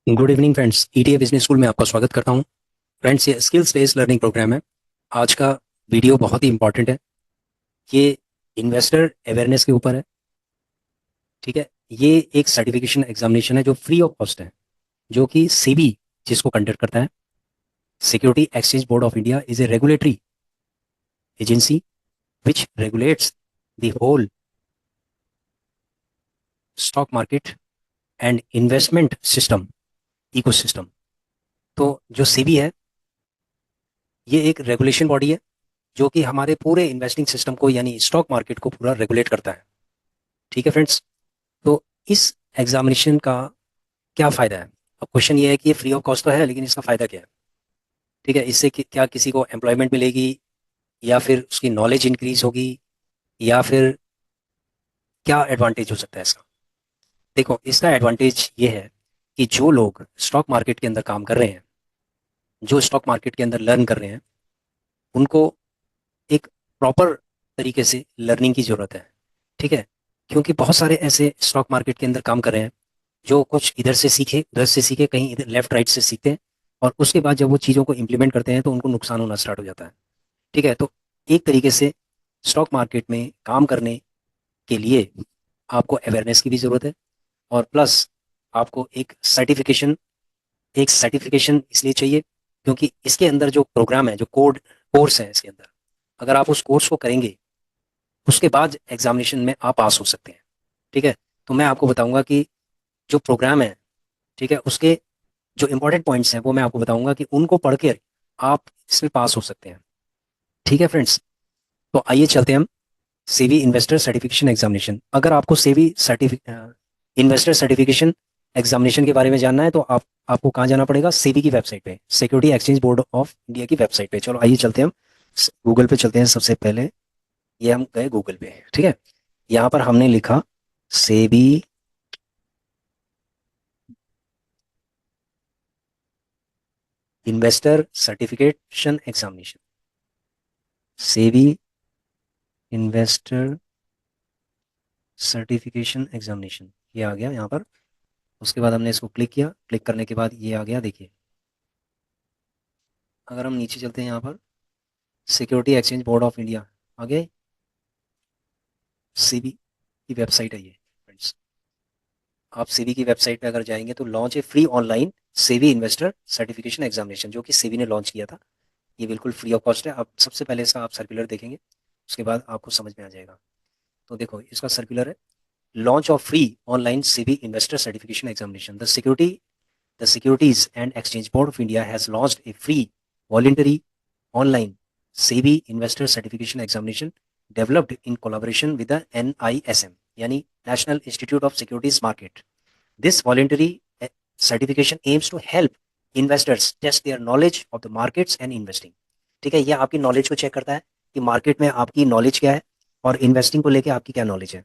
Good evening friends, ETA business school में आपका स्वागत करता हूं। फ्रेंड्स, ये स्किल्स बेस्ड लर्निंग प्रोग्राम है। आज का वीडियो बहुत ही इंपॉर्टेंट है। ये इन्वेस्टर अवेयरनेस के ऊपर है। ठीक है। ये एक सर्टिफिकेशन एग्जामिनेशन है जो फ्री ऑफ कॉस्ट है, जो कि सेबी जिसको कंडक्ट करता है। Security exchange board of India is a regulatory agency which regulates the whole stock market and investment system ecosystem. तो जो सेबी है, ये एक रेगुलेशन बॉडी है जो कि हमारे पूरे इन्वेस्टिंग सिस्टम को यानी स्टॉक मार्केट को पूरा रेगुलेट करता है। ठीक है फ्रेंड्स। तो इस एग्जामिनेशन का क्या फ़ायदा है? अब क्वेश्चन ये है कि ये फ्री ऑफ कॉस्ट तो है, लेकिन इसका फ़ायदा क्या है? ठीक है, इससे क्या किसी को एम्प्लॉयमेंट मिलेगी, या फिर उसकी नॉलेज इंक्रीज होगी, या फिर क्या एडवांटेज हो सकता है इसका? देखो, इसका एडवांटेज ये है कि जो लोग स्टॉक मार्केट के अंदर काम कर रहे हैं, जो स्टॉक मार्केट के अंदर लर्न कर रहे हैं, उनको एक प्रॉपर तरीके से लर्निंग की ज़रूरत है। ठीक है। क्योंकि बहुत सारे ऐसे स्टॉक मार्केट के अंदर काम कर रहे हैं जो कुछ इधर से सीखे, उधर से सीखे, कहीं इधर लेफ्ट राइट से सीखते हैं, और उसके बाद जब वो चीज़ों को इम्प्लीमेंट करते हैं तो उनको नुकसान होना स्टार्ट हो जाता है। ठीक है। तो एक तरीके से स्टॉक मार्केट में काम करने के लिए आपको अवेयरनेस की भी ज़रूरत है, और प्लस आपको एक सर्टिफिकेशन इसलिए चाहिए क्योंकि इसके अंदर जो प्रोग्राम है, जो कोर्स है इसके अंदर, अगर आप उस कोर्स को करेंगे, उसके बाद एग्जामिनेशन में आप पास हो सकते हैं। ठीक है। तो मैं आपको बताऊंगा कि जो प्रोग्राम है, ठीक है, उसके जो इंपॉर्टेंट पॉइंट्स हैं वो मैं आपको बताऊंगा कि उनको पढ़ के आप इसमें पास हो सकते हैं। ठीक है फ्रेंड्स। तो आइए चलते हैं हम सेबी इन्वेस्टर सर्टिफिकेशन एग्जामिनेशन। अगर आपको सेबी इन्वेस्टर सर्टिफिकेशन एग्जामिनेशन के बारे में जानना है तो आपको कहाँ जाना पड़ेगा? सेबी की वेबसाइट पे, security exchange board of India की वेबसाइट पे। चलो आइए चलते हैं, हम गूगल पे चलते हैं। सबसे पहले ये हम गए गूगल पे। ठीक है। यहाँ पर हमने लिखा SEBI investor certification examination, SEBI investor certification examination, ये आ गया यहाँ पर। उसके बाद हमने इसको क्लिक किया। क्लिक करने के बाद ये आ गया, देखिए। अगर हम नीचे चलते हैं यहाँ पर, security exchange board of India आगे, सीबी की वेबसाइट है ये फ्रेंड्स। आप सीबी की वेबसाइट पे अगर जाएंगे तो launch a free online SEBI investor certification examination, जो कि सेबी ने लॉन्च किया था। ये बिल्कुल फ्री ऑफ कॉस्ट है। आप सबसे पहले इसका आप सर्कुलर देखेंगे, उसके बाद आपको समझ में आ जाएगा। तो देखो, इसका सर्कुलर है, launch of free online SEBI investor certification examination, The Securities and Exchange Board of India has launched a free, voluntary, online SEBI Investor Certification Examination developed in collaboration with the NISM, यानी National Institute of Securities Market. This voluntary certification aims to help investors test their knowledge of the markets and investing. ठीक है, ये आपकी knowledge को check करता है कि market में आपकी नॉलेज क्या है और इन्वेस्टिंग को लेके आपकी क्या नॉलेज है।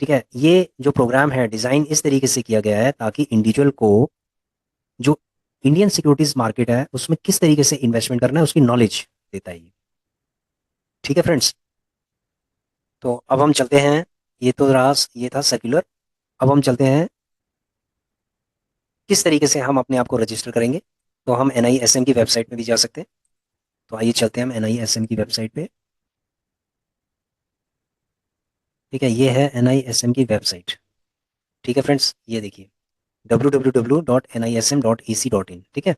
ठीक है। ये जो प्रोग्राम है, डिज़ाइन इस तरीके से किया गया है ताकि इंडिविजुअल को जो इंडियन सिक्योरिटीज मार्केट है उसमें किस तरीके से इन्वेस्टमेंट करना है उसकी नॉलेज देता है ये। ठीक है फ्रेंड्स। तो अब हम चलते हैं, ये तो रहा, ये था सर्कुलर। अब हम चलते हैं किस तरीके से हम अपने आप को रजिस्टर करेंगे। तो हम NISM की वेबसाइट में भी जा सकते हैं। तो आइए चलते हैं हम NISM की वेबसाइट पे। ठीक है, ये है NISM की वेबसाइट। ठीक है फ्रेंड्स, ये देखिए www.nism.ac.in। ठीक है।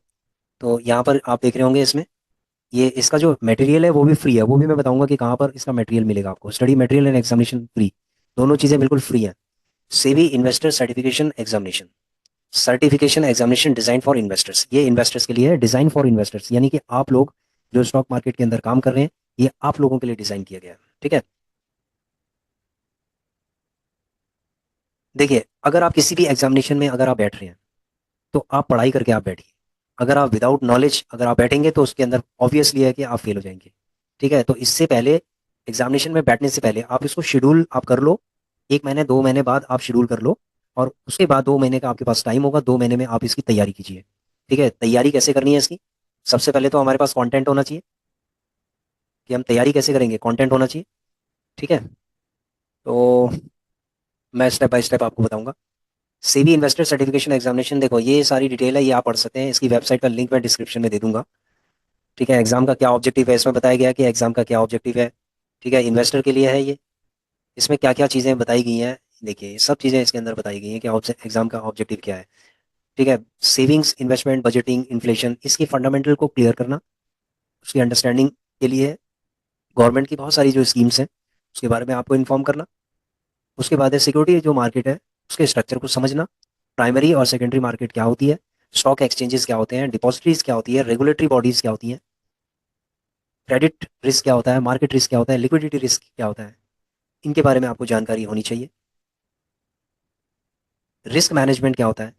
तो यहाँ पर आप देख रहे होंगे, इसमें ये इसका जो मटेरियल है वो भी फ्री है। वो भी मैं बताऊंगा कि कहाँ पर इसका मटेरियल मिलेगा आपको। Study material and examination free, दोनों चीज़ें बिल्कुल फ्री हैं। SEBI investor certification examination design for investors, ये इन्वेस्टर्स के लिए है। डिजाइन फॉर इन्वेस्टर्स यानी कि आप लोग जो स्टॉक मार्केट के अंदर काम कर रहे हैं, ये आप लोगों के लिए डिजाइन किया गया है। ठीक है। देखिए, अगर आप किसी भी एग्जामिनेशन में अगर आप बैठ रहे हैं तो आप पढ़ाई करके आप बैठिए। अगर आप विदाउट नॉलेज अगर आप बैठेंगे तो उसके अंदर ऑब्वियसली है कि आप फेल हो जाएंगे। ठीक है। तो इससे पहले, एग्जामिनेशन में बैठने से पहले आप इसको शेड्यूल आप कर लो। 1 महीने 2 महीने बाद आप शेड्यूल कर लो, और उसके बाद 2 महीने का आपके पास टाइम होगा। 2 महीने में आप इसकी तैयारी कीजिए। ठीक है। तैयारी कैसे करनी है इसकी? सबसे पहले तो हमारे पास कंटेंट होना चाहिए। कि हम तैयारी कैसे करेंगे? कंटेंट होना चाहिए। ठीक है। तो मैं स्टेप बाय स्टेप आपको बताऊंगा। सेबी इन्वेस्टर सर्टिफिकेशन एग्जामिनेशन, देखो ये सारी डिटेल है, ये आप पढ़ सकते हैं। इसकी वेबसाइट का लिंक मैं डिस्क्रिप्शन में दे दूंगा। ठीक है, एग्जाम का क्या ऑब्जेक्टिव है इसमें बताया गया कि एग्जाम का क्या ऑब्जेक्टिव है। ठीक है, इन्वेस्टर के लिए है ये। इसमें क्या क्या चीज़ें बताई गई हैं, देखिए ये सब चीज़ें इसके अंदर बताई गई हैं कि एग्जाम का ऑब्जेक्टिव क्या है। ठीक है, सेविंग्स, इन्वेस्टमेंट, बजटिंग, इन्फ्लेशन, इसकी फंडामेंटल को क्लियर करना, उसकी अंडरस्टैंडिंग के लिए गवर्नमेंट की बहुत सारी जो स्कीम्स हैं उसके बारे में आपको इन्फॉर्म करना। उसके बाद है सिक्योरिटी जो मार्केट है उसके स्ट्रक्चर को समझना, प्राइमरी और सेकेंडरी मार्केट क्या होती है, स्टॉक एक्सचेंजेस क्या होते हैं, डिपॉजिटरीज क्या होती है, रेगुलेटरी बॉडीज क्या होती हैं, क्रेडिट रिस्क क्या होता है, मार्केट रिस्क क्या होता है, लिक्विडिटी रिस्क क्या होता है, इनके बारे में आपको जानकारी होनी चाहिए। रिस्क मैनेजमेंट क्या होता है,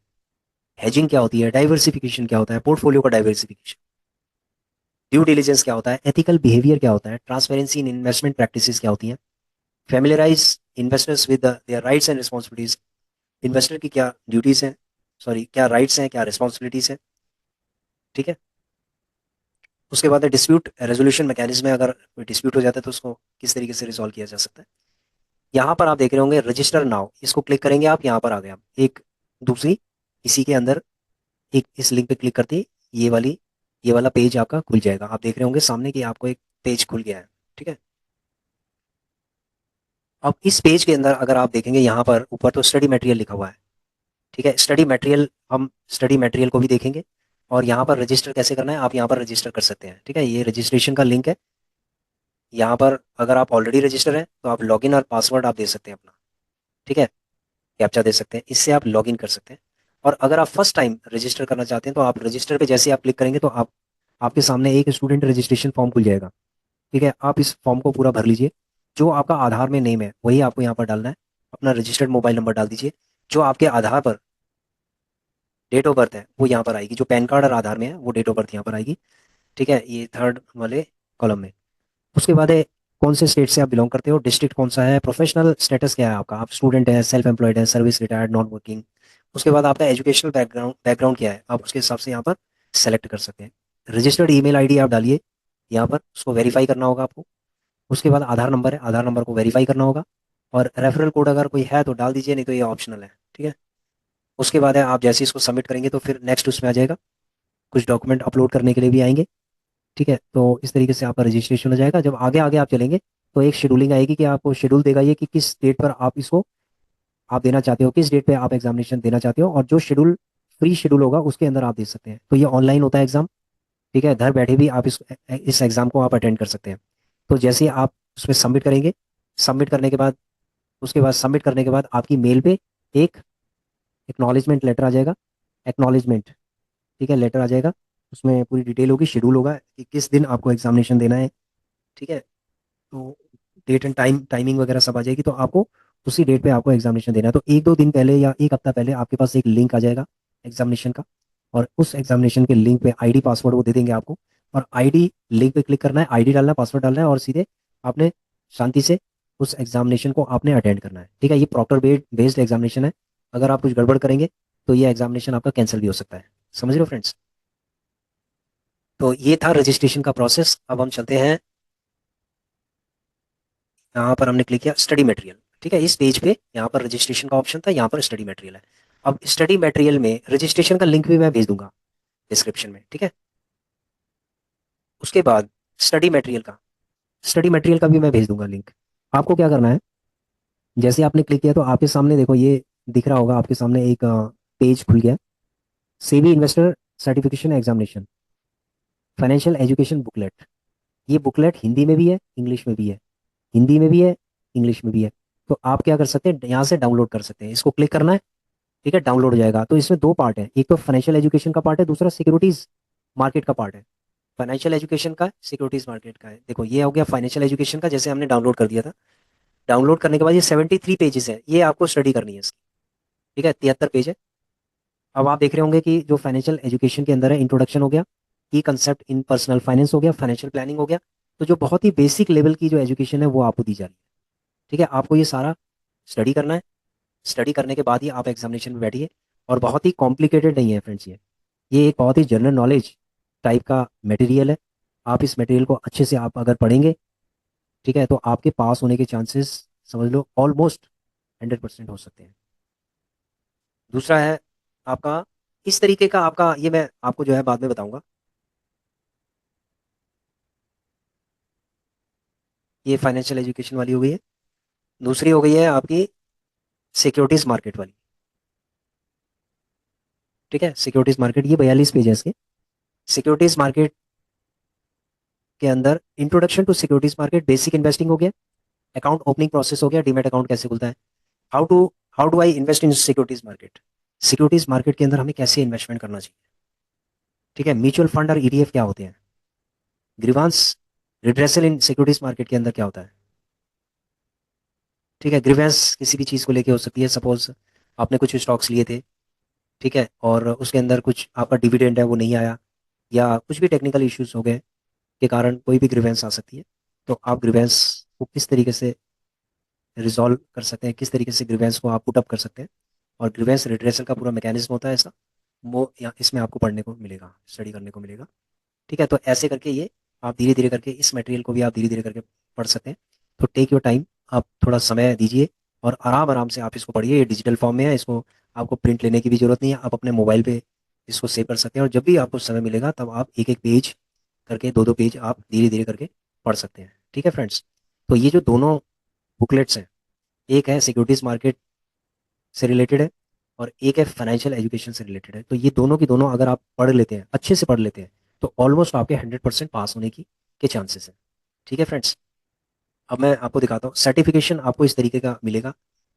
हेजिंग क्या होती है, डाइवर्सिफिकेशन क्या होता है, पोर्टफोलियो का डाइवर्सिफिकेशन, ड्यू डिलिजेंस क्या होता है, एथिकल बिहेवियर क्या होता है, ट्रांसपेरेंसी इन इन्वेस्टमेंट प्रैक्टिसेस क्या होती हैं, familiarise investors with their rights and responsibilities, investor की क्या ड्यूटीज हैं, सॉरी क्या राइट्स हैं क्या रिस्पॉन्सिबिलिटीज हैं। ठीक है, उसके बाद डिस्प्यूट रेजोल्यूशन मैकेनिज्म है, अगर कोई डिस्प्यूट हो जाता है तो उसको किस तरीके से रिजॉल्व किया जा सकता है। यहाँ पर आप देख रहे होंगे रजिस्टर नाउ, इसको क्लिक करेंगे आप, यहाँ पर आ गया एक दूसरी, इसी के अंदर एक इस लिंक पे क्लिक करते ही ये वाला पेज आपका खुल जाएगा। आप देख रहे होंगे सामने कि आपको एक पेज खुल गया है। ठीक है, अब इस पेज के अंदर अगर आप देखेंगे यहाँ पर ऊपर तो स्टडी मटेरियल लिखा हुआ है। ठीक है, स्टडी मटेरियल, हम स्टडी मटेरियल को भी देखेंगे। और यहाँ पर रजिस्टर कैसे करना है, आप यहाँ पर रजिस्टर कर सकते हैं। ठीक है, ये रजिस्ट्रेशन का लिंक है। यहाँ पर अगर आप ऑलरेडी रजिस्टर हैं तो आप लॉगिन और पासवर्ड आप दे सकते हैं अपना। ठीक है, कैप्चा दे सकते हैं, इससे आप लॉगिन कर सकते हैं। और अगर आप फर्स्ट टाइम रजिस्टर करना चाहते हैं तो आप रजिस्टर पे जैसे आप क्लिक करेंगे तो आपके सामने एक स्टूडेंट रजिस्ट्रेशन फॉर्म खुल जाएगा। ठीक है, आप इस फॉर्म को पूरा भर लीजिए। जो आपका आधार में नेम है वही आपको यहाँ पर डालना है, अपना रजिस्टर्ड मोबाइल नंबर डाल दीजिए। जो आपके आधार पर डेट ऑफ बर्थ है वो यहाँ पर आएगी, जो पैन कार्ड और आधार में है वो डेट ऑफ बर्थ यहाँ पर आएगी। ठीक है, ये थर्ड वाले कॉलम में। उसके बाद है कौन से स्टेट से आप बिलोंग करते हो, डिस्ट्रिक्ट कौन सा है, प्रोफेशनल स्टेटस क्या है आपका, आप स्टूडेंट है, सेल्फ एम्प्लॉयड है, सर्विस, रिटायर्ड, नॉन वर्किंग। उसके बाद आपका एजुकेशनल बैकग्राउंड बैकग्राउंड क्या है, आप उसके हिसाब से यहाँ पर सेलेक्ट कर सकते हैं। रजिस्टर्ड ईमेल आईडी आप डालिए यहाँ पर, उसको वेरीफाई करना होगा आपको। उसके बाद आधार नंबर है, आधार नंबर को वेरीफाई करना होगा। और रेफरल कोड अगर कोई है तो डाल दीजिए, नहीं तो ये ऑप्शनल है। ठीक है, उसके बाद है आप जैसे इसको सबमिट करेंगे तो फिर नेक्स्ट उसमें आ जाएगा, कुछ डॉक्यूमेंट अपलोड करने के लिए भी आएंगे। ठीक है, तो इस तरीके से आपका रजिस्ट्रेशन हो जाएगा। जब आगे आगे आप चलेंगे तो एक शेड्यूलिंग आएगी कि आपको शेड्यूल देगा ये कि किस डेट पर आप इसको आप देना चाहते हो, किस डेट पे आप एग्जामिनेशन देना चाहते हो। और जो शेड्यूल फ्री शेड्यूल होगा उसके अंदर आप दे सकते हैं। तो ये ऑनलाइन होता है एग्जाम। ठीक है, घर बैठे भी आप इस एग्जाम को आप अटेंड कर सकते हैं। तो जैसे ही आप उसमें सबमिट करेंगे, सबमिट करने के बाद उसके बाद सबमिट करने के बाद आपकी मेल पे एक एक्नॉलेजमेंट लेटर आ जाएगा। एक्नॉलेजमेंट, ठीक है, लेटर आ जाएगा। उसमें पूरी डिटेल होगी, शेड्यूल होगा कि किस दिन आपको एग्जामिनेशन देना है। ठीक है, तो डेट एंड टाइमिंग वगैरह सब आ जाएगी। तो आपको उसी डेट पे आपको एग्जामिनेशन देना है। तो एक दो दिन पहले या एक हफ्ता पहले आपके पास एक लिंक आ जाएगा एग्जामिनेशन का। और उस एग्जामिनेशन के लिंक पे आईडी पासवर्ड वो दे देंगे आपको। और आईडी लिंक पे क्लिक करना है, आईडी डालना है, पासवर्ड डालना है और सीधे आपने शांति से उस एग्जामिनेशन को आपने अटेंड करना है। ठीक है, ये प्रॉक्टर बेस्ड एग्जामिनेशन है। अगर आप कुछ गड़बड़ करेंगे तो ये एग्जामिनेशन आपका कैंसिल भी हो सकता है। समझ रहे हो फ्रेंड्स? तो ये था रजिस्ट्रेशन का प्रोसेस। अब हम चलते हैं, यहाँ पर हमने क्लिक किया स्टडी मटेरियल। ठीक है, इस पेज पे यहाँ पर रजिस्ट्रेशन का ऑप्शन था, यहाँ पर स्टडी मटेरियल है। अब स्टडी मटेरियल में रजिस्ट्रेशन का लिंक भी मैं भेज दूंगा डिस्क्रिप्शन में। ठीक है, उसके बाद स्टडी मटेरियल का भी मैं भेज दूंगा लिंक। आपको क्या करना है, जैसे आपने क्लिक किया तो आपके सामने देखो ये दिख रहा होगा, आपके सामने एक पेज खुल गया, SEBI investor certification examination financial education booklet. ये बुकलेट हिंदी में भी है, इंग्लिश में भी है, हिंदी में भी है, इंग्लिश में भी है। तो आप क्या कर सकते हैं, यहाँ से डाउनलोड कर सकते हैं, इसको क्लिक करना है। ठीक है, डाउनलोड हो जाएगा। तो इसमें दो पार्ट है, एक तो फाइनेंशियल एजुकेशन का पार्ट है, दूसरा सिक्योरिटीज मार्केट का पार्ट है। फाइनेंशियल एजुकेशन का, सिक्योरिटीज मार्केट का है। देखो ये हो गया फाइनेंशियल एजुकेशन का, जैसे हमने डाउनलोड कर दिया था। डाउनलोड करने के बाद ये 73 पेजेस है, ये आपको स्टडी करनी है इसकी। ठीक है, 73 पेज है। अब आप देख रहे होंगे कि जो फाइनेंशियल एजुकेशन के अंदर है, इंट्रोडक्शन हो गया, की कंसेप्ट इन पर्सनल फाइनेंस हो गया, फाइनेंशियल प्लानिंग हो गया। तो जो बहुत ही बेसिक लेवल की जो एजुकेशन है वो आपको दी जा रही है। ठीक है, आपको ये सारा स्टडी करना है। स्टडी करने के बाद ही आप एग्जामिनेशन में बैठिए। और बहुत ही कॉम्प्लिकेटेड नहीं है फ्रेंड्स, ये एक बहुत ही जनरल नॉलेज टाइप का मटेरियल है। आप इस मटेरियल को अच्छे से आप अगर पढ़ेंगे, ठीक है, तो आपके पास होने के चांसेस समझ लो ऑलमोस्ट 100% हो सकते हैं। दूसरा है आपका इस तरीके का आपका, ये मैं आपको जो है बाद में बताऊंगा। ये फाइनेंशियल एजुकेशन वाली हो गई है। दूसरी हो गई है आपकी सिक्योरिटीज मार्केट वाली। ठीक है, सिक्योरिटीज मार्केट, ये 42 पेज है इसके। सिक्योरिटीज मार्केट के अंदर introduction to securities market, basic investing हो गया, अकाउंट ओपनिंग प्रोसेस हो गया, डीमैट अकाउंट कैसे खुलता है, how to how do I invest in securities market, securities market के अंदर हमें कैसे इन्वेस्टमेंट करना चाहिए। ठीक है, म्यूचुअल फंड और ईटीएफ क्या होते हैं, ग्रीवांस रिड्रेसल इन सिक्योरिटीज मार्केट के अंदर क्या होता है। ठीक है, ग्रीवेंस किसी भी चीज़ को लेके हो सकती है। सपोज आपने कुछ स्टॉक्स लिए थे, ठीक है, और उसके अंदर कुछ आपका डिविडेंड है वो नहीं आया, या कुछ भी टेक्निकल इश्यूज हो गए के कारण कोई भी ग्रीवेंस आ सकती है। तो आप ग्रीवेंस को किस तरीके से रिजॉल्व कर सकते हैं, किस तरीके से ग्रीवेंस को आप पुट अप कर सकते हैं, और ग्रीवेंस रिड्रेसल का पूरा मैकेनिज्म होता है ऐसा, वो यहाँ इसमें आपको पढ़ने को मिलेगा, स्टडी करने को मिलेगा। ठीक है, तो ऐसे करके ये आप धीरे धीरे करके इस मटेरियल को भी आप धीरे धीरे करके पढ़ सकते हैं। तो टेक योर टाइम, आप थोड़ा समय दीजिए और आराम आराम से आप इसको पढ़िए। ये डिजिटल फॉर्म में है, इसको आपको प्रिंट लेने की भी जरूरत नहीं है, आप अपने मोबाइल पे इसको सेव कर सकते हैं, और जब भी आपको समय मिलेगा तब आप एक एक पेज करके, दो दो पेज आप धीरे धीरे करके पढ़ सकते हैं। ठीक है फ्रेंड्स, तो ये जो दोनों बुकलेट्स हैं, एक है सिक्योरिटीज मार्केट से रिलेटेड है और एक है फाइनेंशियल एजुकेशन से रिलेटेड है, तो ये दोनों की दोनों अगर आप पढ़ लेते हैं, अच्छे से पढ़ लेते हैं, तो ऑलमोस्ट आपके 100% पास होने की के चांसेस हैं। ठीक है फ्रेंड्स, अब मैं आपको दिखाता हूँ सर्टिफिकेशन आपको इस तरीके का मिलेगा,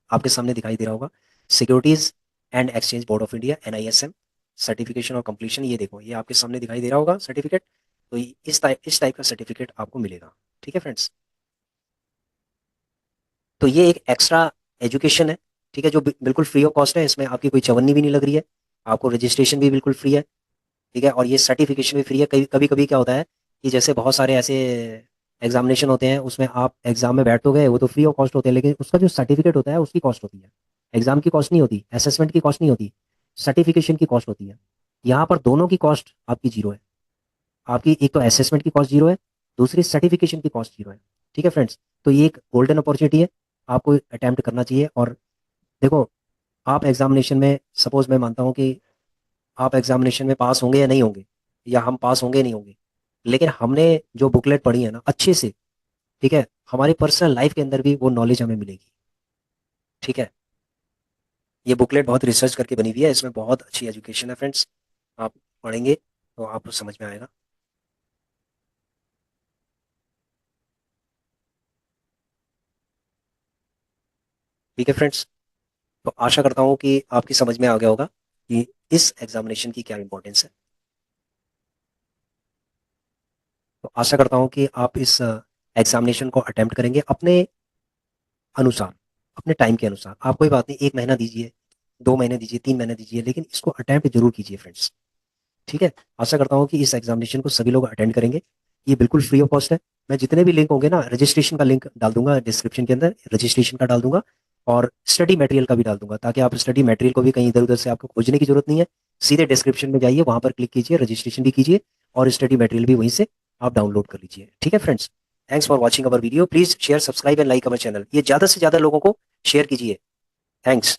आपके सामने दिखाई दे रहा होगा, securities and exchange board of India NISM certification और कंप्लीशन, ये देखो ये आपके सामने दिखाई दे रहा होगा सर्टिफिकेट। तो इस टाइप का सर्टिफिकेट आपको मिलेगा। ठीक है फ्रेंड्स, तो ये एक एक्स्ट्रा एजुकेशन है, ठीक है, जो बिल्कुल फ्री ऑफ कॉस्ट है, इसमें आपकी कोई चवन्नी भी नहीं लग रही है, आपको रजिस्ट्रेशन भी बिल्कुल फ्री है। ठीक है, और ये सर्टिफिकेशन भी फ्री है। कभी कभी कभी क्या होता है कि जैसे बहुत सारे ऐसे एग्जामिनेशन होते हैं, उसमें आप एग्जाम में बैठ तो गए, वो तो फ्री ऑफ कॉस्ट होते हैं, लेकिन उसका जो सर्टिफिकेट होता है उसकी कॉस्ट होती है। एग्जाम की कॉस्ट नहीं होती, असेसमेंट की कॉस्ट नहीं होती, सर्टिफिकेशन की कॉस्ट होती है। यहाँ पर दोनों की कॉस्ट आपकी जीरो है। आपकी एक तो असेसमेंट की कॉस्ट जीरो है, दूसरी सर्टिफिकेशन की कॉस्ट जीरो है। ठीक है फ्रेंड्स, तो ये एक गोल्डन अपॉर्चुनिटी है, आपको अटेम्प्ट करना चाहिए। और देखो, आप एग्जामिनेशन में, सपोज मैं मानता हूँ कि आप एग्जामिनेशन में पास होंगे या नहीं होंगे, या हम पास होंगे नहीं होंगे, लेकिन हमने जो बुकलेट पढ़ी है ना अच्छे से, ठीक है, हमारी पर्सनल लाइफ के अंदर भी वो नॉलेज हमें मिलेगी। ठीक है, ये बुकलेट बहुत रिसर्च करके बनी हुई है, इसमें बहुत अच्छी एजुकेशन है फ्रेंड्स, आप पढ़ेंगे तो आपको समझ में आएगा। ठीक है फ्रेंड्स, तो आशा करता हूँ कि आपकी समझ में आ गया होगा कि इस एग्जामिनेशन की क्या इंपॉर्टेंस है। तो आशा करता हूँ कि आप इस एग्जामिनेशन को अटेम्प्ट करेंगे अपने अनुसार, अपने टाइम के अनुसार। आप कोई बात नहीं, 1 महीना दीजिए, 2 महीने दीजिए, 3 महीने दीजिए, लेकिन इसको अटेम्प्ट जरूर कीजिए फ्रेंड्स। ठीक है, आशा करता हूँ कि इस एग्जामिनेशन को सभी लोग अटेंड करेंगे। ये बिल्कुल फ्री ऑफ कॉस्ट है। मैं जितने भी लिंक होंगे ना, रजिस्ट्रेशन का लिंक डाल दूंगा डिस्क्रिप्शन के अंदर, रजिस्ट्रेशन का डाल दूंगा, और स्टडी मटेरियल का भी डाल दूंगा, ताकि आप स्टडी मटेरियल को भी कहीं इधर उधर से आपको खोजने की जरूरत नहीं है। सीधे डिस्क्रिप्शन में जाइए, वहां पर क्लिक कीजिए, रजिस्ट्रेशन भी कीजिए, और स्टडी मटेरियल भी वहीं से आप डाउनलोड कर लीजिए। ठीक है friends, thanks for watching our video, please share, subscribe and like our channel, ये ज्यादा से ज्यादा लोगों को शेयर कीजिए। थैंक्स।